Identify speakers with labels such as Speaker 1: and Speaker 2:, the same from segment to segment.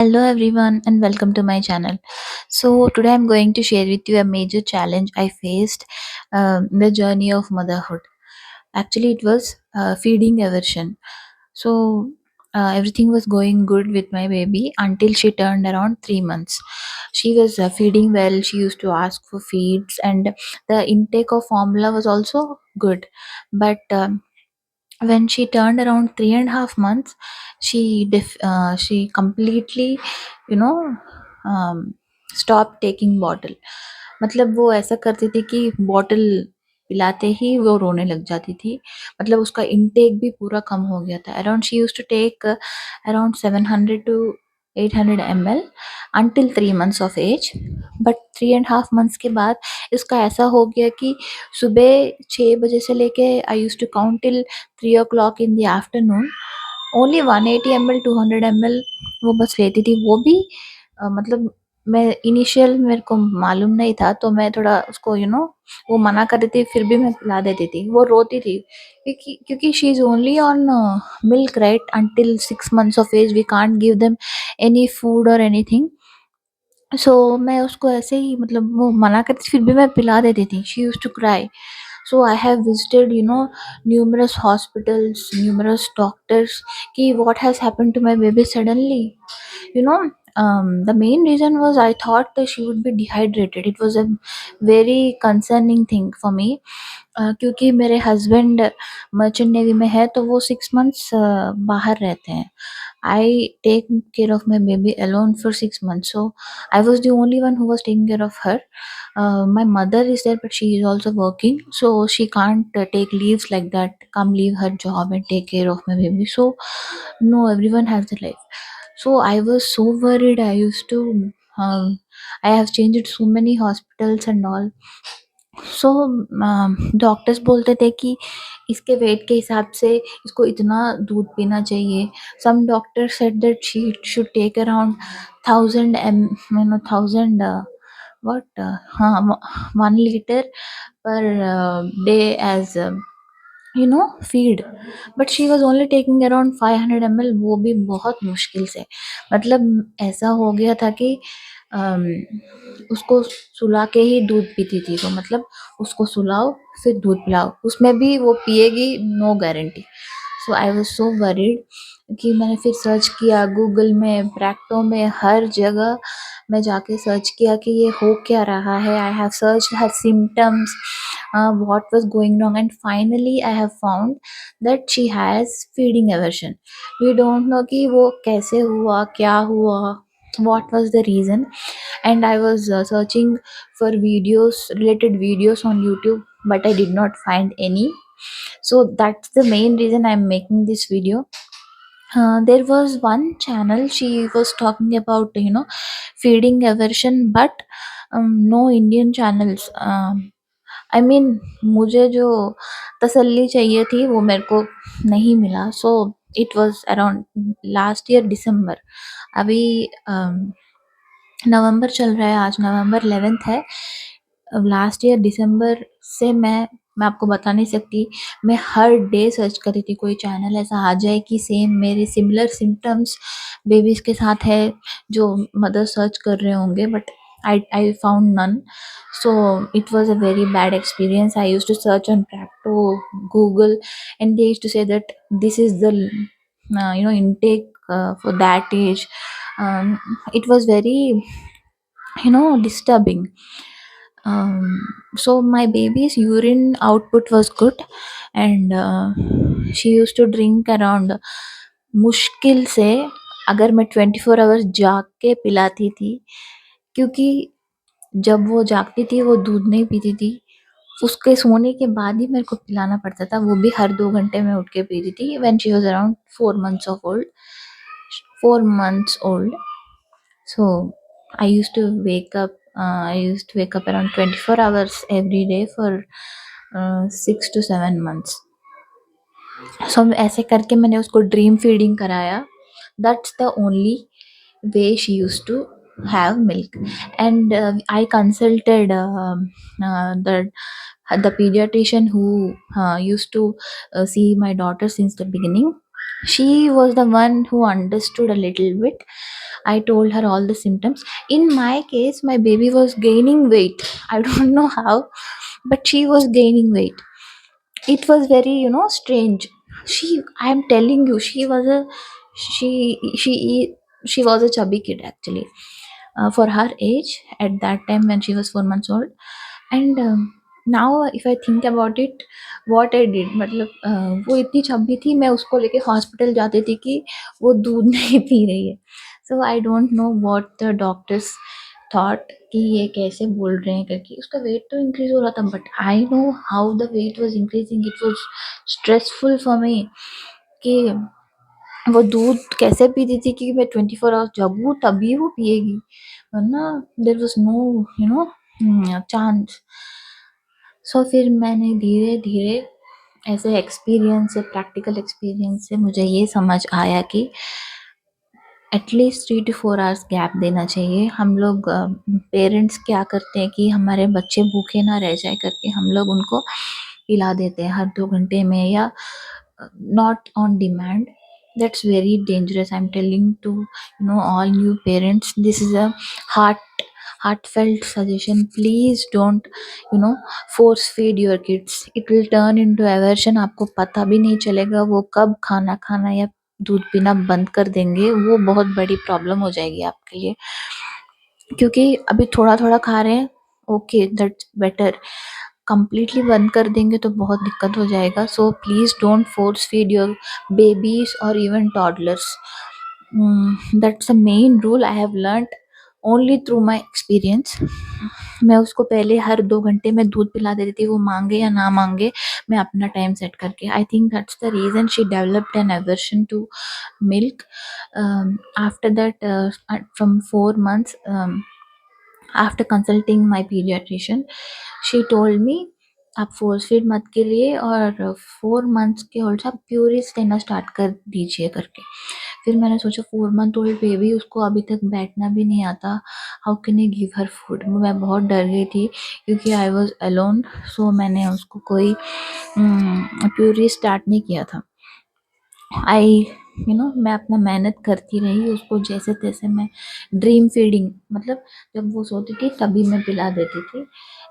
Speaker 1: Hello everyone and welcome to my channel. So today I'm going to share with you a major challenge I faced in the journey of motherhood. Actually, it was feeding aversion. So everything was going good with my baby until she turned around 3 months. She was feeding well. She used to ask for feeds, and the intake of formula was also good. But when she turned around 3.5 months, she completely, you know, stopped taking bottle. मतलब वो ऐसा करती थी कि bottle पिलाते ही वो रोने लग जाती थी। मतलब उसका इंटेक भी पूरा कम हो गया था। Around she used to take around 700 to 800 ml until 3 months of age. But 3.5 months के बाद इसका ऐसा हो गया कि सुबह 6 बजे से लेके I use to count till 3 o'clock in the afternoon, only 180 ml 200 ml वो बस लेती थी। वो भी मतलब मैं इनिशियल मेरे को मालूम नहीं था, तो मैं थोड़ा उसको वो मना कर रही थी, फिर भी मैं पिला देती थी। वो रोती थी क्योंकि she is only on milk, right, until 6 months of age we can't give them any food और एनीथिंग। सो मैं उसको ऐसे ही, मतलब वो मना करती थी, फिर भी मैं पिला देती थी। She used to cry. So I have visited, numerous hospitals, numerous doctors, ki what has happened to my baby suddenly. You know, the main reason was I thought that she would be dehydrated. It was a very concerning thing for me. क्योंकि मेरे husband merchant navy में है, तो वो 6 months बाहर रहते हैं। I take care of my baby alone for 6 months, so I was the only one who was taking care of her. My mother is there, but she is also working, so she can't take leaves like that, come leave her job and take care of my baby. So no, everyone has their life. So I was so worried. I used to, um, I have changed so many hospitals and all. So doctors बोलते थे कि इसके wait के हिसाब से इसको इतना दूध पीना चाहिए। Some doctor said that she should take around 1000 1000 what हाँ 1 liter per day as feed. But she was only taking around 500 ml, वो भी बहुत मुश्किल से। मतलब ऐसा हो गया था कि अम, उसको सुला के ही दूध पीती थी। तो मतलब उसको सुलाओ फिर दूध पिलाओ, उसमें भी वो पिएगी, no guarantee. So I was so worried कि मैंने फिर सर्च किया गूगल में, प्रैक्टो में, हर जगह मैं जाके सर्च किया कि ये हो क्या रहा है। I have search her symptoms, what was going wrong, and finally I have found that she has feeding aversion. We don't know कि वो कैसे हुआ, क्या हुआ, what was the reason. And I was searching for videos, related videos on YouTube, but I did not find any. So that's the main reason I'm making this video. There was one channel, she was talking about feeding aversion, but no Indian channels. I mean मुझे जो तसल्ली चाहिए थी वो मेरे को नहीं मिला। So it was around last year December. अभी नवंबर चल रहा है, आज नवंबर 11th है। लास्ट ईयर दिसंबर से मैं आपको बता नहीं सकती, मैं हर डे सर्च कर रही थी कोई चैनल ऐसा आ जाए कि सेम मेरे सिमिलर सिम्टम्स बेबीज़ के साथ है, जो मदर सर्च कर रहे होंगे। But I found none. So it was a very bad experience. I used to search on Practo, Google, and they used to say that this is the intake for that age. It was very disturbing. um, so my baby's urine output was good, and she used to drink around, मुश्किल से अगर मैं 24 hours जाग के पिलाती थी, क्योंकि जब वो जागती थी वो दूध नहीं पीती थी। उसके सोने के बाद ही मेरे को पिलाना पड़ता था, वो भी हर 2 घंटे में उठ के पीती थी। When she was around 4 months of old, 4 months old. So I used to wake up around 24 hours every day for 6 to 7 months. So ऐसे करके मैंने उसको ड्रीम फीडिंग कराया। That's the only way she used to have milk. And I consulted the pediatrician who used to see my daughter since the beginning. She was the one who understood a little bit. I told her all the symptoms. In my case, my baby was gaining weight. I don't know how, but she was gaining weight. It was very, strange. I'm telling you, she she was a chubby kid actually, for her age at that time when she was 4 months old. And now if I think about it, what I did, मतलब वो इतनी छब्बी थी, मैं उसको लेके hospital जाती थी कि वो दूध नहीं पी रही है. So I don't know what the doctors thought कि ये कैसे बोल रहे हैं करके. उसका वेट तो इंक्रीज हो रहा था, but I know how the wait was increasing. It was stressful for me कि वो दूध कैसे पीती थी कि मैं 24 आवर्स जगूं तभी वो पिएगी, वरना देयर वाज नो चांस. सो फिर मैंने धीरे धीरे ऐसे एक्सपीरियंस से, प्रैक्टिकल एक्सपीरियंस से मुझे ये समझ आया कि एटलीस्ट 3 to 4 आवर्स गैप देना चाहिए. हम लोग पेरेंट्स क्या करते हैं कि हमारे बच्चे भूखे ना रह जाए करके हम लोग उनको पिला देते हैं हर 2 घंटे में, या not on demand. That's very dangerous. I am telling to all new parents, this is a heart heartfelt suggestion. Please don't force feed your kids. It will turn into aversion. आपको पता भी नहीं चलेगा वो कब खाना खाना या दूध पीना बंद कर देंगे. वो बहुत बड़ी प्रॉब्लम हो जाएगी आपके लिए, क्योंकि अभी थोड़ा थोड़ा खा रहे हैं, ओके दैट्स बेटर. कंप्लीटली बंद कर देंगे तो बहुत दिक्कत हो जाएगा. So please don't force feed your babies और even toddlers. That's a main rule I have learned only through my experience. मैं उसको पहले हर 2 घंटे में दूध पिला देती थी, वो मांगे या ना मांगे, मैं अपना टाइम सेट करके. I think that's the reason she developed an aversion to milk. After that, from 4 months, after consulting my pediatrician, she told me आप फोर्स फीड मत करिए और 4 मंथ्स के ओल्ड आप प्यूरिस लेना स्टार्ट कर दीजिए करके. फिर मैंने सोचा 4 मंथ ओल्ड बेबी, उसको अभी तक बैठना भी नहीं आता, how can I give her food. मैं बहुत डर गई थी क्योंकि आई वॉज अलोन. सो मैंने उसको कोई प्यूरी स्टार्ट नहीं किया था. आई मैं अपना मेहनत करती रही उसको, जैसे तैसे मैं ड्रीम फीडिंग, मतलब जब वो सोती थी तभी मैं पिला देती थी.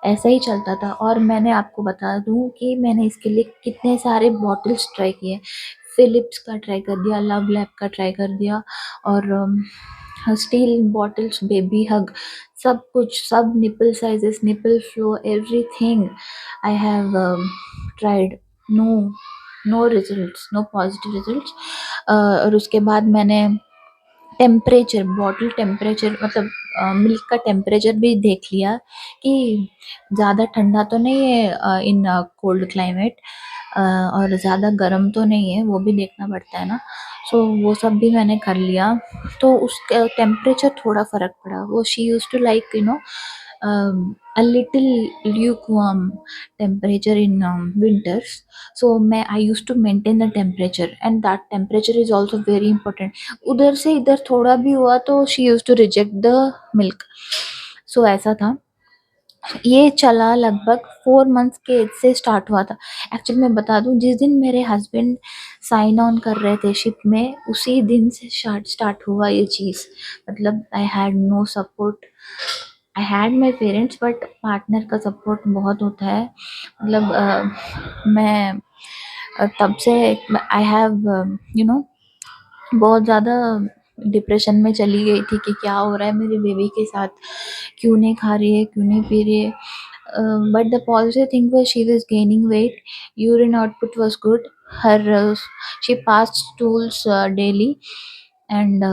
Speaker 1: ऐसा ही चलता था. और मैंने आपको बता दूं कि मैंने इसके लिए कितने सारे बॉटल्स ट्राई किए. फिलिप्स का ट्राई कर दिया, लव लैब का ट्राई कर दिया, और स्टील बॉटल्स, बेबी हग, सब कुछ, सब nipple sizes, nipple flow, everything I have tried. No, no results, no positive results. और उसके बाद मैंने टेम्परेचर, बॉटल टेम्परेचर, मतलब मिल्क का टेम्परेचर भी देख लिया कि ज़्यादा ठंडा तो नहीं है इन कोल्ड क्लाइमेट, और ज़्यादा गर्म तो नहीं है, वो भी देखना पड़ता है ना. सो वो सब भी मैंने कर लिया. तो उसका टेम्परेचर थोड़ा फ़र्क पड़ा. वो she use to like a little lukewarm temperature in winters. So मैं I used to maintain the temperature, and that temperature is also very important. उधर से इधर थोड़ा भी हुआ तो she used to reject the milk. So ऐसा था. ये चला लगभग 4 मंथ्स के एज से स्टार्ट हुआ था. एक्चुअली मैं बता दूं, जिस दिन मेरे हस्बैंड साइन ऑन कर रहे थे शिप में, उसी दिन से स्टार्ट हुआ ये चीज़. मतलब I had no support. I had my parents, but partner का सपोर्ट बहुत होता है. मतलब मैं तब से आई हैव बहुत ज़्यादा डिप्रेशन में चली गई थी कि क्या हो रहा है मेरी बेबी के साथ, क्यों नहीं खा रही है, क्यों नहीं पी रही है. But the positive thing was she was gaining weight, urine output was good, her she pass stools daily, and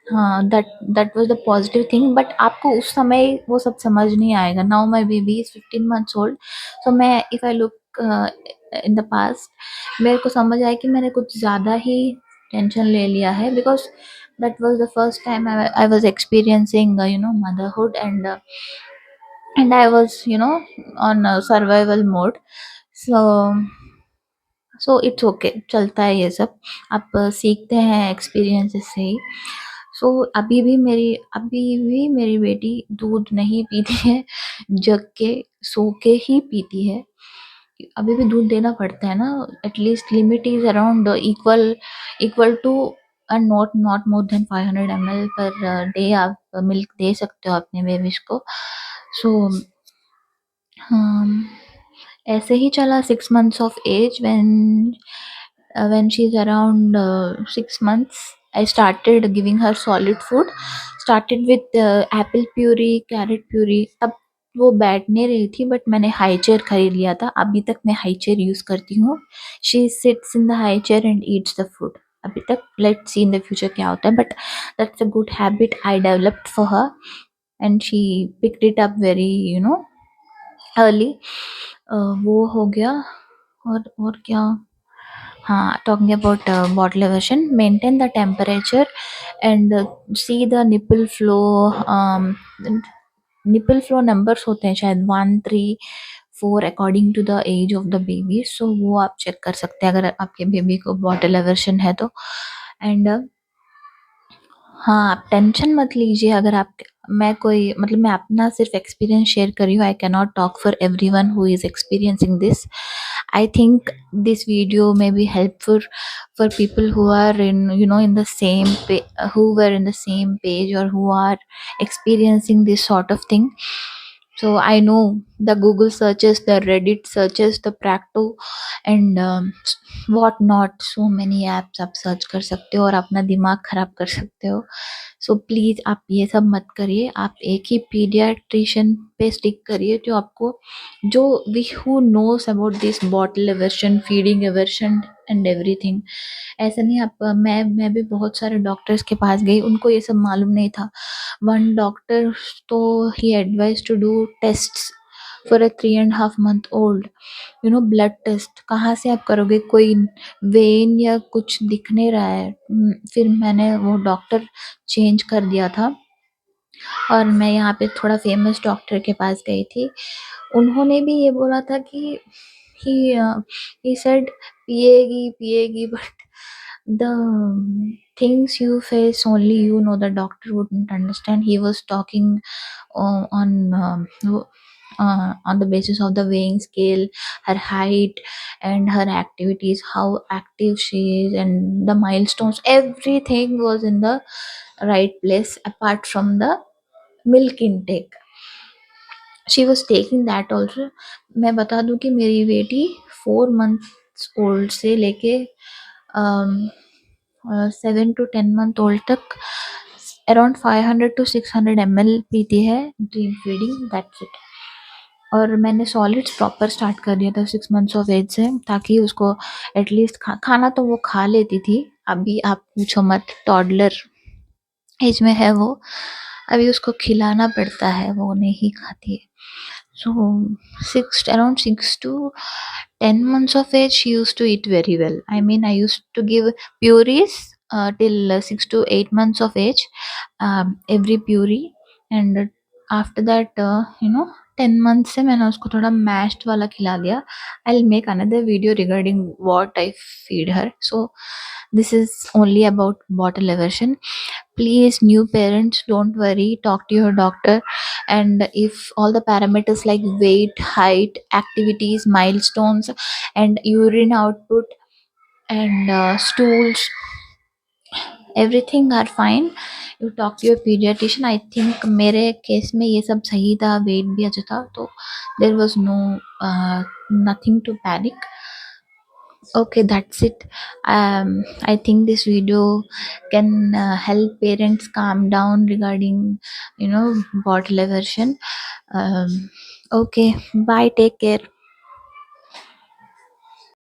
Speaker 1: हाँ, that was the positive thing. But आपको उस समय वो सब समझ नहीं आएगा. Now my baby is 15 months old. So मैं, if I look in the past, मेरे को समझ आया कि मैंने कुछ ज़्यादा ही टेंशन ले लिया है, because that was the first time I was experiencing motherhood, and I was on a survival mode. So it's okay, चलता है ये सब. आप सीखते हैं एक्सपीरियंसेस से ही. सो अभी भी मेरी बेटी दूध नहीं पीती है, जग के, सो के ही पीती है. अभी भी दूध देना पड़ता है ना, at least limit is around equal equal to and not not more than 500 ml per day आप मिल्क दे सकते हो अपने बेबीज को। सो ऐसे ही चला 6 months of age. When she's around 6 months, I started giving her solid food. Started with apple puree, carrot puree. तब वो बैठ नहीं रही थी, बट मैंने हाई चेयर खरीद लिया था। अभी तक मैं हाई चेयर यूज करती हूँ। She sits in the high chair and eats the food अभी तक। Let's see in the future क्या होता है, but that's a good habit I developed for her and she picked it up very early. वो हो गया। और क्या, हाँ, talking about bottle version, maintain the temperature and see the nipple flow. Nipple flow numbers होते हैं शायद 1, 3, 4 according to the age of the baby. So वो आप चेक कर सकते हैं अगर आपके बेबी को बॉटल एवर्शन है तो। एंड हाँ, आप टेंशन मत लीजिए। अगर आप, मैं कोई मतलब मैं अपना सिर्फ एक्सपीरियंस शेयर कर रही हूँ। I can not talk for everyone who is experiencing this. I think this video may be helpful for people who are in, in the same who were in the same page or who are experiencing this sort of thing. So I know the Google searches, the Reddit searches, the Practo and what not, so many apps आप search कर सकते हो और अपना दिमाग खराब कर सकते हो। सो प्लीज आप ये सब मत करिए। आप एक ही पीडियाट्रिशियन पे स्टिक करिए जो आपको, जो we who knows about this bottle aversion, feeding aversion and everything. ऐसा नहीं आप, मैं भी बहुत सारे डॉक्टर्स के पास गई, उनको ये सब मालूम नहीं था। वन डॉक्टर तो he advise to do tests for a 3.5 month old, blood test. कहाँ से आप करोगे, कोई वेन या कुछ दिख नहीं रहा है। फिर मैंने वो डॉक्टर चेंज कर दिया था और मैं यहाँ पे थोड़ा फेमस डॉक्टर के पास गई थी। उन्होंने भी ये बोला था कि he said पिएगी पिएगी, but the things you face only you know, the doctor wouldn't understand. He was talking on the basis of the weighing scale, her height and her activities, how active she is and the milestones. Everything was in the right place apart from the milk intake. She was taking that also. मैं बता दूं कि मेरी बेटी 4 months old से लेके 7 to 10 month old तक around 500 to 600 ml पीती है ड्रीम फीडिंग, दैट्स इट। और मैंने सॉलिड्स प्रॉपर स्टार्ट कर दिया था 6 months ऑफ एज से, ताकि उसको एटलीस्ट खाना तो वो खा लेती थी। अभी आप पूछो मत, टॉडलर एज में है वो, अभी उसको खिलाना पड़ता है, वो नहीं खाती है। So around 6 to 10 months of age, she used to eat very well. I mean, I used to give purees till 6 to 8 months of age, every puree, and after that, 10 months से मैंने उसको थोड़ा mashed वाला खिला दिया। I'll make another video regarding what I feed her. So this is only about bottle aversion. Please, new parents, don't worry, talk to your doctor. And if all the parameters like weight, height, activities, milestones and urine output and stools, everything are fine, you talk to your pediatrician. I think मेरे case में ये सब सही था, wait भी अच्छा था, तो there was no nothing to panic. Okay, that's it. I think this video can help parents calm down regarding, bottle aversion. Okay, bye, take care.